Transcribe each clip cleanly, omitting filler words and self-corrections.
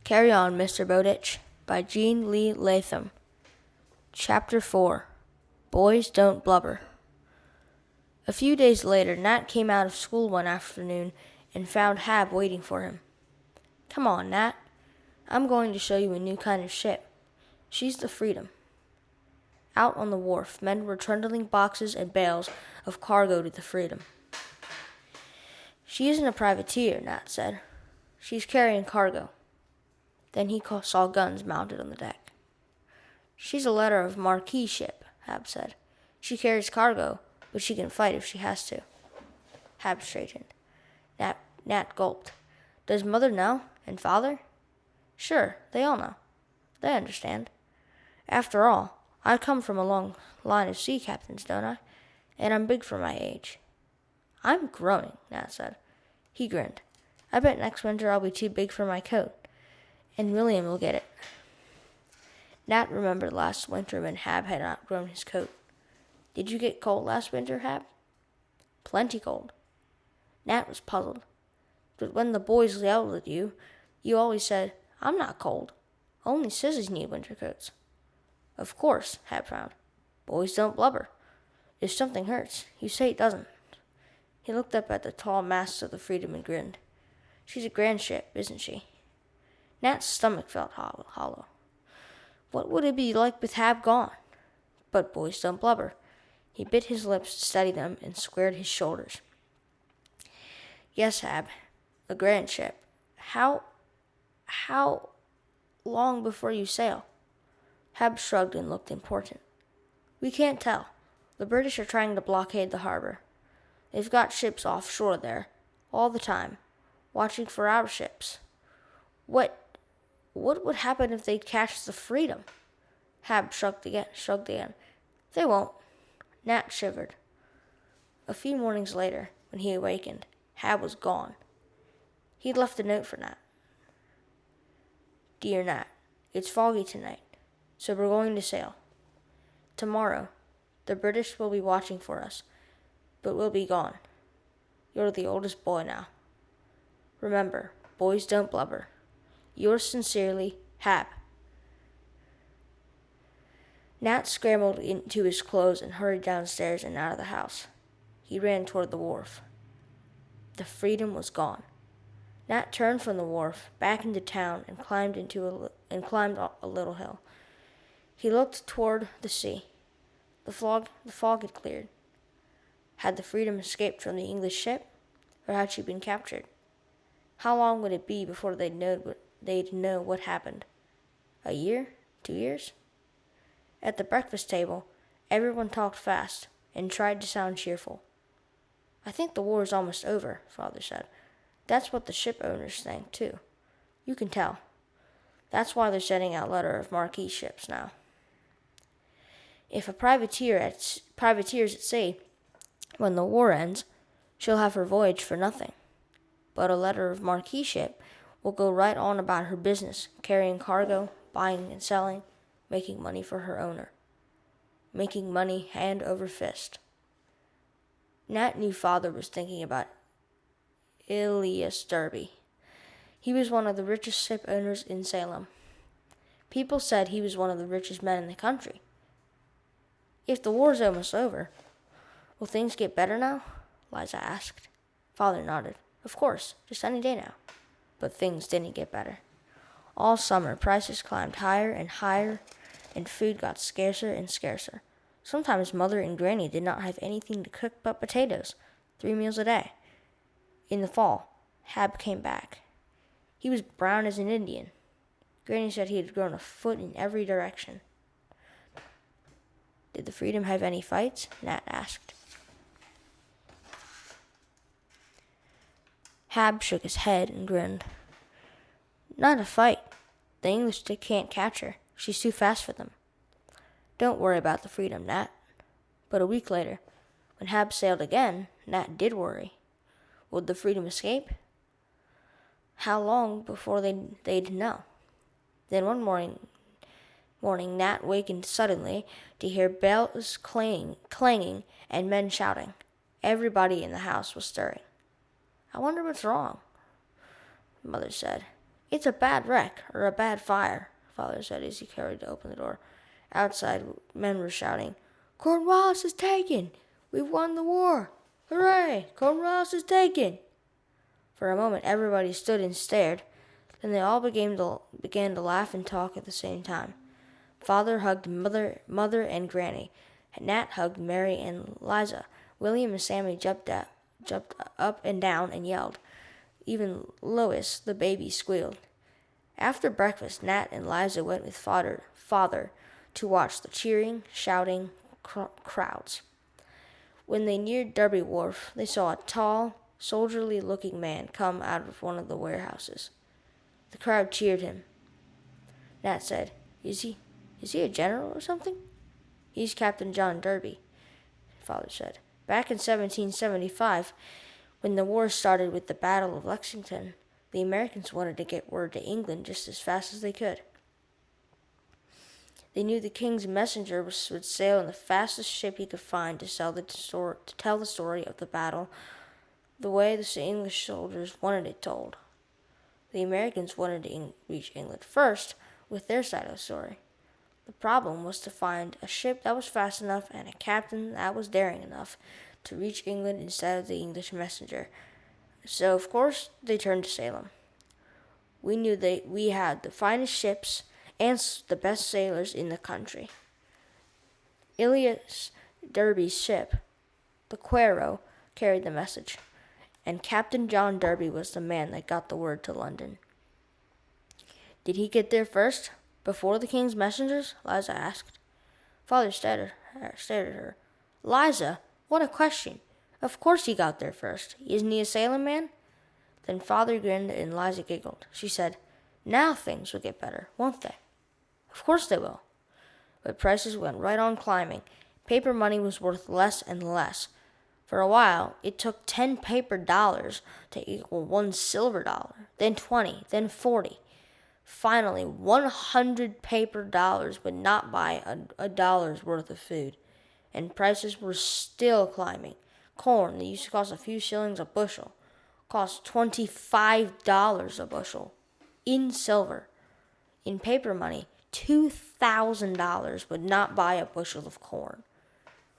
Carry On, Mr. Bowditch, by Jean Lee Latham. Chapter 4. Boys Don't Blubber. A few days later, Nat came out of school one afternoon and found Hab waiting for him. "Come on, Nat. I'm going to show you a new kind of ship. She's the Freedom." Out on the wharf, men were trundling boxes and bales of cargo to the Freedom. "She isn't a privateer," Nat said. "She's carrying cargo." Then he saw guns mounted on the deck. "She's a letter of marque ship," Hab said. "She carries cargo, but she can fight if she has to." Hab straightened. Nat gulped. "Does Mother know? And Father?" "Sure, they all know. They understand. After all, I come from a long line of sea captains, don't I? And I'm big for my age." "I'm growing," Nat said. He grinned. "I bet next winter I'll be too big for my coat, and William will get it." Nat remembered last winter when Hab had outgrown his coat. "Did you get cold last winter, Hab?" "Plenty cold." Nat was puzzled. "But when the boys yelled at you, you always said, 'I'm not cold. Only sissies need winter coats.'" "Of course," Hab frowned. "Boys don't blubber. If something hurts, you say it doesn't." He looked up at the tall masts of the Freedom and grinned. "She's a grand ship, isn't she?" Nat's stomach felt hollow. What would it be like with Hab gone? But boys don't blubber. He bit his lips to steady them and squared his shoulders. "Yes, Hab, a grand ship. How long before you sail?" Hab shrugged and looked important. "We can't tell. The British are trying to blockade the harbor. They've got ships offshore there, all the time, watching for our ships. What would happen if they catch the Freedom?" Hab shrugged again. "They won't." Nat shivered. A few mornings later, when he awakened, Hab was gone. He'd left a note for Nat. "Dear Nat, it's foggy tonight, so we're going to sail. Tomorrow, the British will be watching for us, but we'll be gone. You're the oldest boy now. Remember, boys don't blubber. Yours sincerely, Hab." Nat scrambled into his clothes and hurried downstairs and out of the house. He ran toward the wharf. The Freedom was gone. Nat turned from the wharf, back into town, and climbed a little hill. He looked toward the sea. The fog had cleared. Had the Freedom escaped from the English ship, or had she been captured? How long would it be before they'd know what happened? A year? 2 years? At the breakfast table, everyone talked fast and tried to sound cheerful. "I think the war is almost over," Father said. "That's what the ship owners think, too. You can tell. That's why they're sending out letter of marque ships now. If a privateer's at sea when the war ends, she'll have her voyage for nothing. But a letter of marque ship will go right on about her business, carrying cargo, buying and selling, making money for her owner. Making money hand over fist." Nat knew Father was thinking about Elias Derby. He was one of the richest ship owners in Salem. People said he was one of the richest men in the country. "If the war's almost over, will things get better now?" Liza asked. Father nodded. "Of course, just any day now." But things didn't get better. All summer, prices climbed higher and higher, and food got scarcer and scarcer. Sometimes Mother and Granny did not have anything to cook but potatoes, 3 meals a day. In the fall, Hab came back. He was brown as an Indian. Granny said he had grown a foot in every direction. "Did the Freedom have any fights?" Nat asked. Hab shook his head and grinned. "Not a fight. The English can't catch her. She's too fast for them." "Don't worry about the Freedom, Nat." But a week later, when Hab sailed again, Nat did worry. Would the Freedom escape? How long before they'd know? Then one morning Nat wakened suddenly to hear bells clanging and men shouting. Everybody in the house was stirring. "I wonder what's wrong," Mother said. It's a bad wreck, or a bad fire, Father said as he hurried to open the door. Outside, men were shouting, Cornwallis is taken! We've won the war! Hooray! Cornwallis is taken! For a moment, everybody stood and stared. Then they all began to laugh and talk at the same time. Father hugged Mother and Granny. Nat hugged Mary and Liza. William and Sammy jumped up and down and yelled. Even Lois, the baby, squealed. After breakfast, Nat and Liza went with Father to watch the cheering, shouting crowds. When they neared Derby Wharf, they saw a tall, soldierly-looking man come out of one of the warehouses. The crowd cheered him. Nat said, Is he a general or something? He's Captain John Derby, Father said. Back in 1775, when the war started with the Battle of Lexington, the Americans wanted to get word to England just as fast as they could. They knew the king's messenger would sail in the fastest ship he could find to tell the story of the battle the way the English soldiers wanted it told. The Americans wanted to reach England first with their side of the story. The problem was to find a ship that was fast enough and a captain that was daring enough to reach England instead of the English messenger. So, of course, they turned to Salem. We knew we had the finest ships and the best sailors in the country. Elias Derby's ship, the Quero, carried the message, and Captain John Derby was the man that got the word to London. Did he get there first, before the king's messengers? Liza asked. Father stared at her. Liza, what a question. Of course he got there first. Isn't he a Salem man? Then Father grinned and Liza giggled. She said, Now things will get better, won't they? Of course they will. But prices went right on climbing. Paper money was worth less and less. For a while, it took 10 paper dollars to equal 1 silver dollar, then 20, then 40. Finally, 100 paper dollars would not buy a dollar's worth of food, and prices were still climbing. Corn that used to cost a few shillings a bushel cost $25 a bushel in silver. In paper money, $2,000 would not buy a bushel of corn.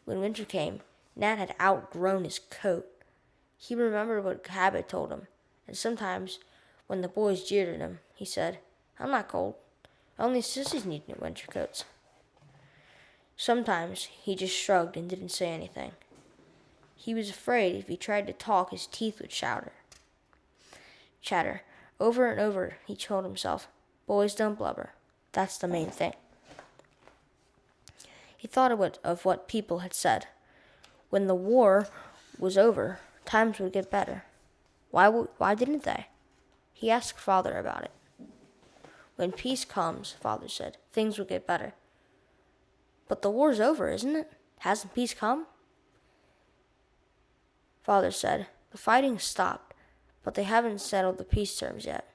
When winter came, Nat had outgrown his coat. He remembered what Cabot told him, and sometimes, when the boys jeered at him, he said, I'm not cold. Only sissies need new winter coats. Sometimes he just shrugged and didn't say anything. He was afraid if he tried to talk, his teeth would chatter. Over and over, he told himself, boys don't blubber. That's the main thing. He thought of what people had said. When the war was over, times would get better. Why didn't they? He asked Father about it. When peace comes, Father said, things will get better. But the war's over, isn't it? Hasn't peace come? Father said, the fighting stopped, but they haven't settled the peace terms yet.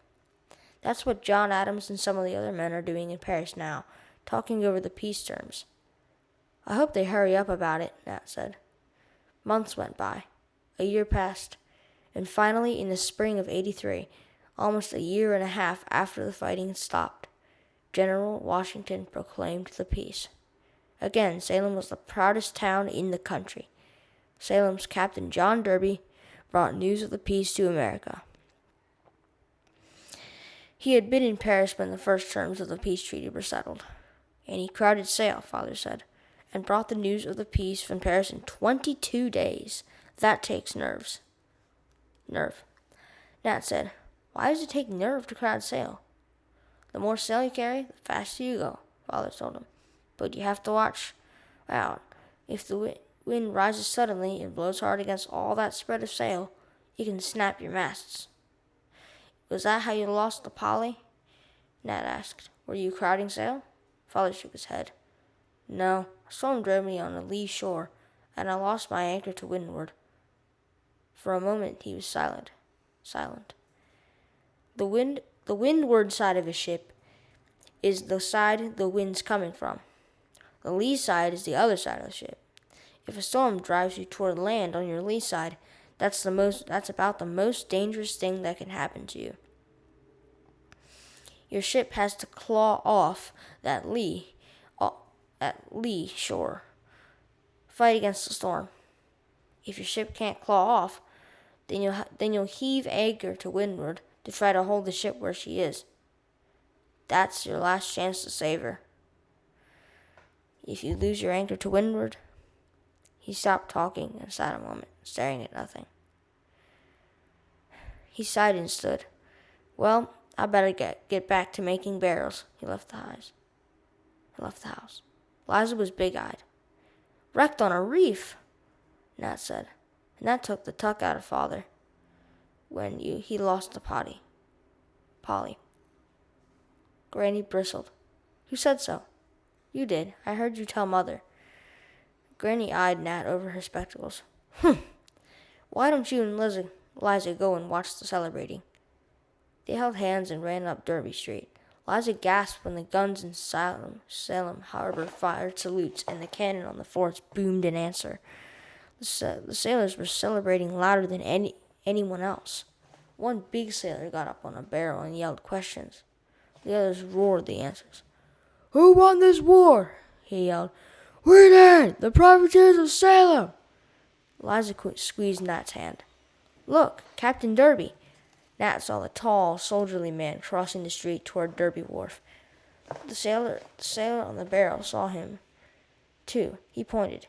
That's what John Adams and some of the other men are doing in Paris now, talking over the peace terms. I hope they hurry up about it, Nat said. Months went by. A year passed. And finally, in the spring of '83, almost a year and a half after the fighting had stopped, General Washington proclaimed the peace. Again, Salem was the proudest town in the country. Salem's Captain John Derby brought news of the peace to America. He had been in Paris when the first terms of the peace treaty were settled, and he crowded sail, Father said, and brought the news of the peace from Paris in 22 days. That takes nerve. Nat said, why does it take nerve to crowd sail? The more sail you carry, the faster you go, Father told him. But you have to watch out. If the wind rises suddenly and blows hard against all that spread of sail, you can snap your masts. Was that how you lost the Polly? Nat asked. Were you crowding sail? Father shook his head. No, a storm drove me on a lee shore, and I lost my anchor to windward. For a moment he was silent. The windward side of a ship is the side the wind's coming from. The lee side is the other side of the ship. If a storm drives you toward land on your lee side, that's about the most dangerous thing that can happen to you. Your ship has to claw off that lee shore. Fight against the storm. If your ship can't claw off, then you'll heave anchor to windward to try to hold the ship where she is. That's your last chance to save her. If you lose your anchor to windward." He stopped talking and sat a moment, staring at nothing. He sighed and stood. "Well, I better get back to making barrels." He left the house. Liza was big-eyed. "Wrecked on a reef," Nat said. And that took the tuck out of Father when he lost the Polly. Granny bristled. "Who said so?" "You did. I heard you tell Mother." Granny eyed Nat over her spectacles. "Why don't you and Liza go and watch the celebrating?" They held hands and ran up Derby Street. Liza gasped when the guns in Salem Harbor fired salutes and the cannon on the forts boomed in answer. The sailors were celebrating louder than anyone else. One big sailor got up on a barrel and yelled questions. The others roared the answers. "Who won this war?" he yelled. "We did! The privateers of Salem!" Liza squeezed Nat's hand. "Look, Captain Derby." Nat saw the tall, soldierly man crossing the street toward Derby Wharf. The sailor on the barrel saw him, too. He pointed.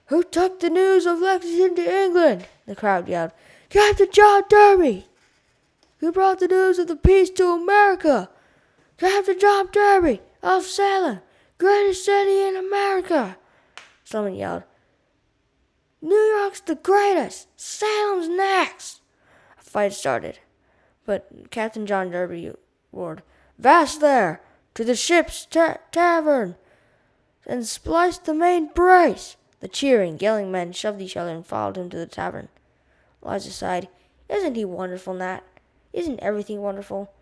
"Who took the news of Lexington to England?" the crowd yelled. "Captain John Derby!" "Who brought the news of the peace to America?" "Captain John Derby of Salem, greatest city in America!" Someone yelled. "New York's the greatest! Salem's next!" A fight started, but Captain John Derby roared, "Vast there! To the ship's tavern! And splice the main brace!" The cheering, yelling men shoved each other and followed him to the tavern. Liza sighed. "Isn't he wonderful, Nat? Isn't everything wonderful?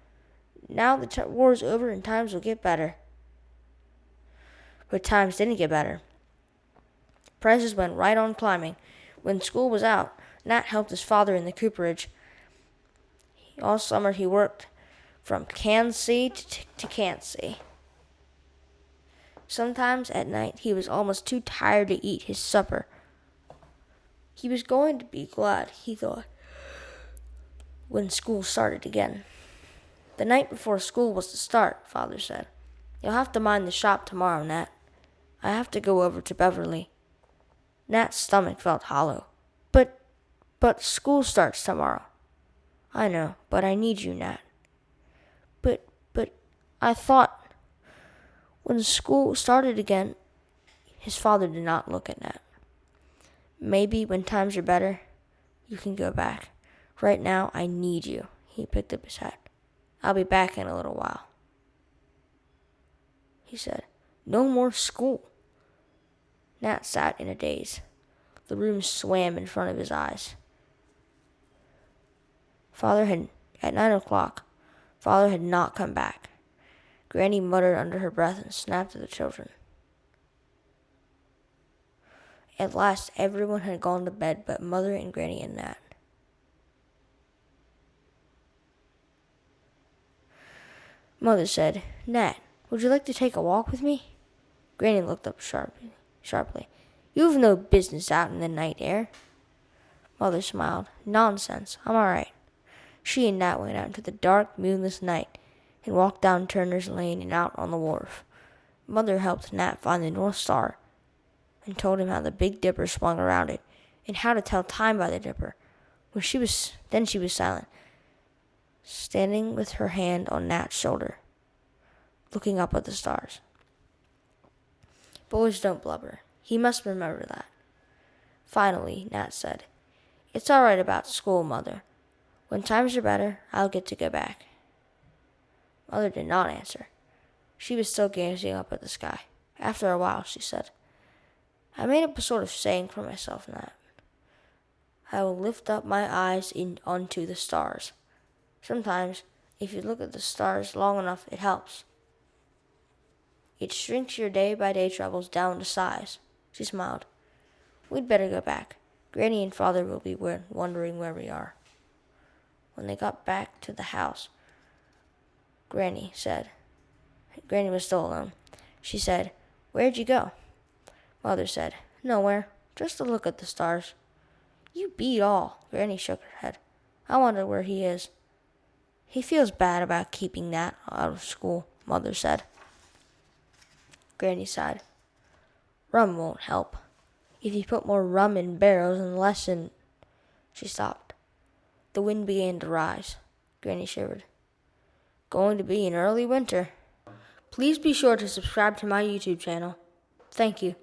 Now the war's over and times will get better." But times didn't get better. Prices went right on climbing. When school was out, Nat helped his father in the cooperage. All summer he worked from can-see to can't-see. Sometimes at night he was almost too tired to eat his supper. He was going to be glad, he thought, when school started again. The night before school was to start, Father said, "You'll have to mind the shop tomorrow, Nat. I have to go over to Beverly." Nat's stomach felt hollow. But school starts tomorrow." "I know, but I need you, Nat." But I thought..." When school started again, his father did not look at Nat. "Maybe when times are better, you can go back. Right now, I need you." He picked up his hat. "I'll be back in a little while," he said. "No more school." Nat sat in a daze. The room swam in front of his eyes. At 9 o'clock, Father had not come back. Granny muttered under her breath and snapped at the children. At last, everyone had gone to bed but Mother and Granny and Nat. Mother said, "Nat, would you like to take a walk with me?" Granny looked up sharply. "You've no business out in the night air." Mother smiled. "Nonsense, I'm all right." She and Nat went out into the dark, moonless night and walked down Turner's Lane and out on the wharf. Mother helped Nat find the North Star and told him how the Big Dipper swung around it and how to tell time by the Dipper. Then she was silent, standing with her hand on Nat's shoulder, looking up at the stars. Boys don't blubber. He must remember that. Finally, Nat said, "It's all right about school, Mother. When times are better, I'll get to go back." Mother did not answer. She was still gazing up at the sky. After a while, she said, "I made up a sort of saying for myself, Nat. I will lift up my eyes onto the stars. Sometimes, if you look at the stars long enough, it helps. It shrinks your day-by-day troubles down to size." She smiled. "We'd better go back. Granny and Father will be wondering where we are." When they got back to the house, Granny said. Granny was still alone. She said, "Where'd you go?" Mother said, "Nowhere, just to look at the stars." "You beat all." Granny shook her head. "I wonder where he is." "He feels bad about keeping Nat out of school," Mother said. Granny sighed. "Rum won't help. If you put more rum in barrels and less in—" She stopped. The wind began to rise. Granny shivered. "Going to be an early winter." Please be sure to subscribe to my YouTube channel. Thank you.